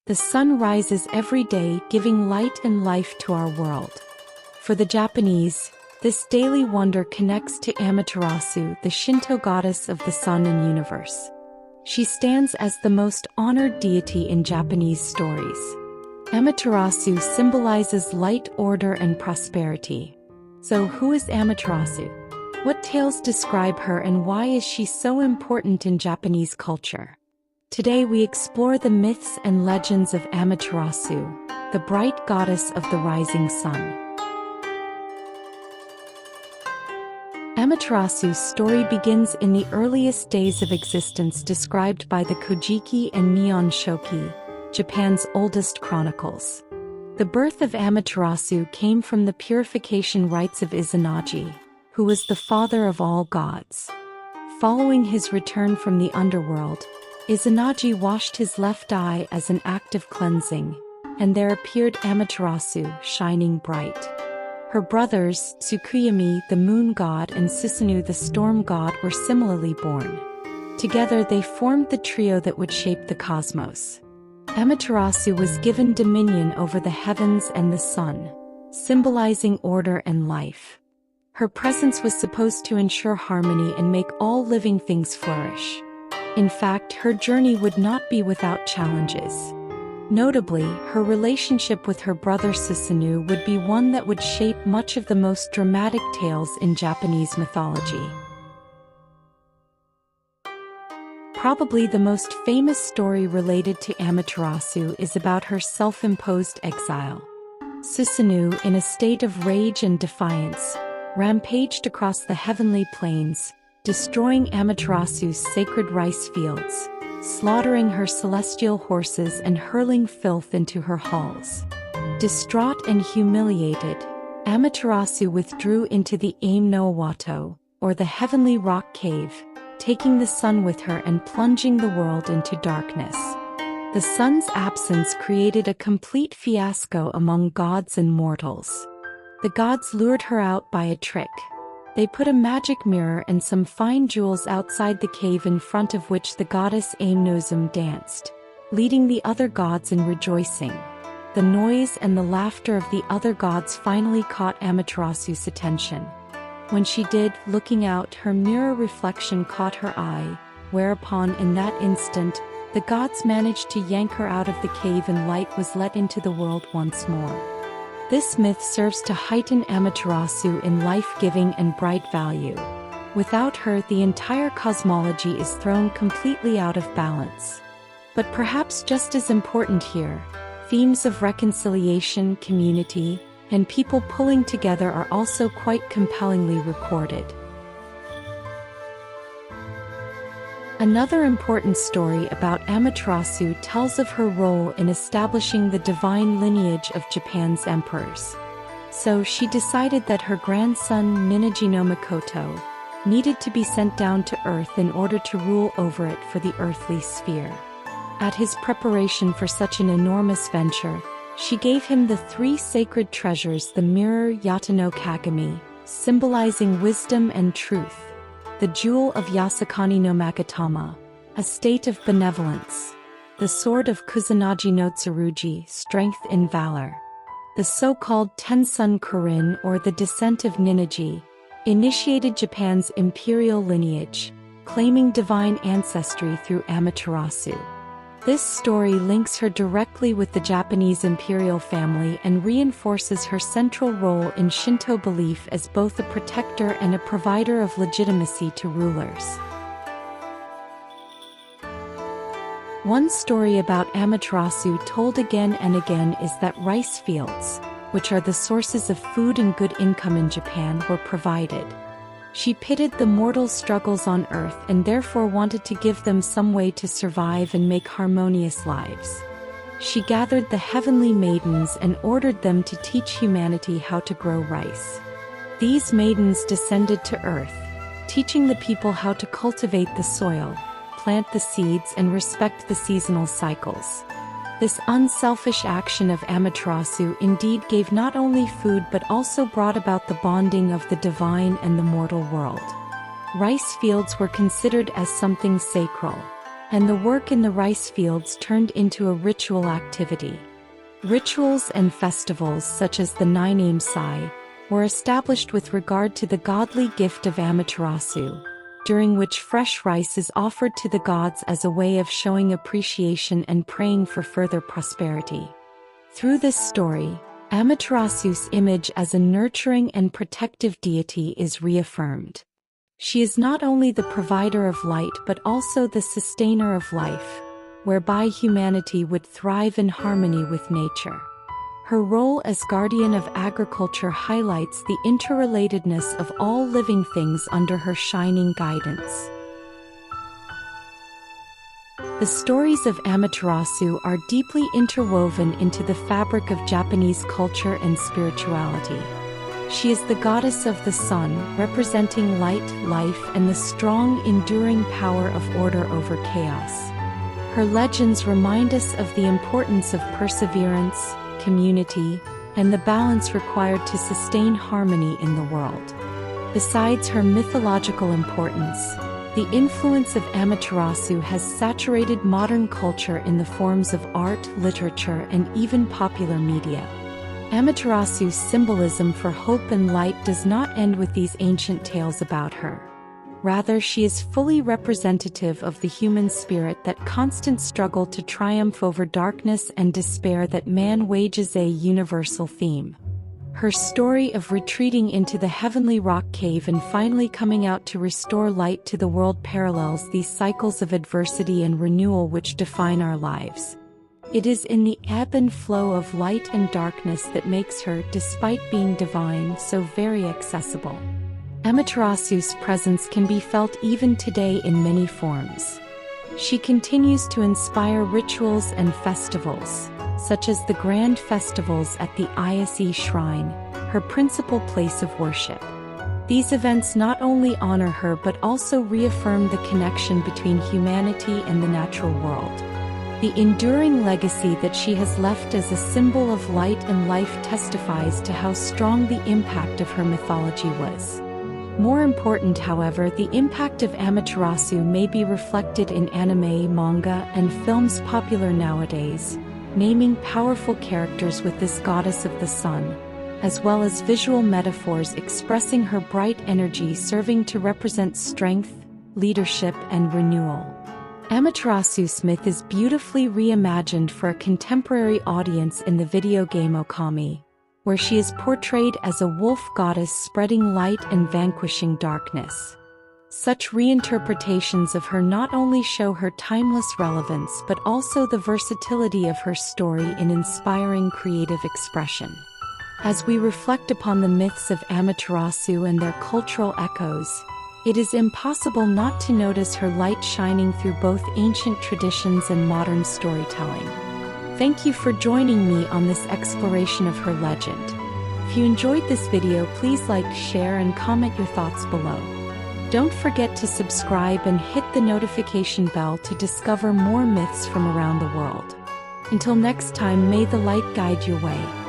The sun rises every day, giving light and life to our world. For the Japanese, this daily wonder connects to Amaterasu, the Shinto goddess of the sun and universe. She stands as the most honored deity in Japanese stories. Amaterasu symbolizes light, order, and prosperity. So who is Amaterasu? What tales describe her and why is she so important in Japanese culture? Today we explore the myths and legends of Amaterasu, the bright goddess of the rising sun. Amaterasu's story begins in the earliest days of existence described by the Kojiki and Nihon Shoki, Japan's oldest chronicles. The birth of Amaterasu came from the purification rites of Izanagi, who was the father of all gods. Following his return from the underworld, Izanagi washed his left eye as an act of cleansing, and there appeared Amaterasu, shining bright. Her brothers, Tsukuyami the moon god and Susanoo the storm god, were similarly born. Together they formed the trio that would shape the cosmos. Amaterasu was given dominion over the heavens and the sun, symbolizing order and life. Her presence was supposed to ensure harmony and make all living things flourish. In fact, her journey would not be without challenges. Notably, her relationship with her brother Susanoo would be one that would shape much of the most dramatic tales in Japanese mythology. Probably the most famous story related to Amaterasu is about her self-imposed exile. Susanoo, in a state of rage and defiance, rampaged across the heavenly plains, destroying Amaterasu's sacred rice fields, slaughtering her celestial horses and hurling filth into her halls. Distraught and humiliated, Amaterasu withdrew into the Aim no Awato, or the heavenly rock cave, taking the sun with her and plunging the world into darkness. The sun's absence created a complete fiasco among gods and mortals. The gods lured her out by a trick. They put a magic mirror and some fine jewels outside the cave in front of which the goddess Aimnozum danced, leading the other gods in rejoicing. The noise and the laughter of the other gods finally caught Amaterasu's attention. When she did, looking out, her mirror reflection caught her eye, whereupon in that instant, the gods managed to yank her out of the cave and light was let into the world once more. This myth serves to heighten Amaterasu in life-giving and bright value. Without her, the entire cosmology is thrown completely out of balance. But perhaps just as important here, themes of reconciliation, community, and people pulling together are also quite compellingly recorded. Another important story about Amaterasu tells of her role in establishing the divine lineage of Japan's emperors. So she decided that her grandson Ninigi no Mikoto needed to be sent down to Earth in order to rule over it for the earthly sphere. At his preparation for such an enormous venture, she gave him the three sacred treasures: the mirror Yata no Kagami, symbolizing wisdom and truth; the jewel of Yasakani no Magatama, a state of benevolence; the sword of Kusanagi no Tsurugi, strength in valor; the so-called Tensun Kurin, or the descent of Ninigi, initiated Japan's imperial lineage, claiming divine ancestry through Amaterasu. This story links her directly with the Japanese imperial family and reinforces her central role in Shinto belief as both a protector and a provider of legitimacy to rulers. One story about Amaterasu told again and again is that rice fields, which are the sources of food and good income in Japan, were provided. She pitted the mortals' struggles on earth and therefore wanted to give them some way to survive and make harmonious lives. She gathered the heavenly maidens and ordered them to teach humanity how to grow rice. These maidens descended to earth, teaching the people how to cultivate the soil, plant the seeds, and respect the seasonal cycles. This unselfish action of Amaterasu indeed gave not only food but also brought about the bonding of the divine and the mortal world. Rice fields were considered as something sacred. and the work in the rice fields turned into a ritual activity. Rituals and festivals such as the Nine Sai were established with regard to the godly gift of Amaterasu, during which fresh rice is offered to the gods as a way of showing appreciation and praying for further prosperity. Through this story, Amaterasu's image as a nurturing and protective deity is reaffirmed. She is not only the provider of light but also the sustainer of life, whereby humanity would thrive in harmony with nature. Her role as guardian of agriculture highlights the interrelatedness of all living things under her shining guidance. The stories of Amaterasu are deeply interwoven into the fabric of Japanese culture and spirituality. She is the goddess of the sun, representing light, life, and the strong, enduring power of order over chaos. Her legends remind us of the importance of perseverance, community, and the balance required to sustain harmony in the world. Besides her mythological importance, the influence of Amaterasu has saturated modern culture in the forms of art, literature, and even popular media. Amaterasu's symbolism for hope and light does not end with these ancient tales about her. Rather, she is fully representative of the human spirit, that constant struggle to triumph over darkness and despair that man wages, a universal theme. Her story of retreating into the heavenly rock cave and finally coming out to restore light to the world parallels these cycles of adversity and renewal which define our lives. It is in the ebb and flow of light and darkness that makes her, despite being divine, so very accessible. Amaterasu's presence can be felt even today in many forms. She continues to inspire rituals and festivals, such as the grand festivals at the Ise Shrine, her principal place of worship. These events not only honor her but also reaffirm the connection between humanity and the natural world. The enduring legacy that she has left as a symbol of light and life testifies to how strong the impact of her mythology was. More important, however, the impact of Amaterasu may be reflected in anime, manga, and films popular nowadays, naming powerful characters with this goddess of the sun, as well as visual metaphors expressing her bright energy serving to represent strength, leadership, and renewal. Amaterasu's myth is beautifully reimagined for a contemporary audience in the video game Okami, where she is portrayed as a wolf goddess spreading light and vanquishing darkness. Such reinterpretations of her not only show her timeless relevance but also the versatility of her story in inspiring creative expression. As we reflect upon the myths of Amaterasu and their cultural echoes, it is impossible not to notice her light shining through both ancient traditions and modern storytelling. Thank you for joining me on this exploration of her legend. If you enjoyed this video, please like, share, and comment your thoughts below. Don't forget to subscribe and hit the notification bell to discover more myths from around the world. Until next time, may the light guide your way.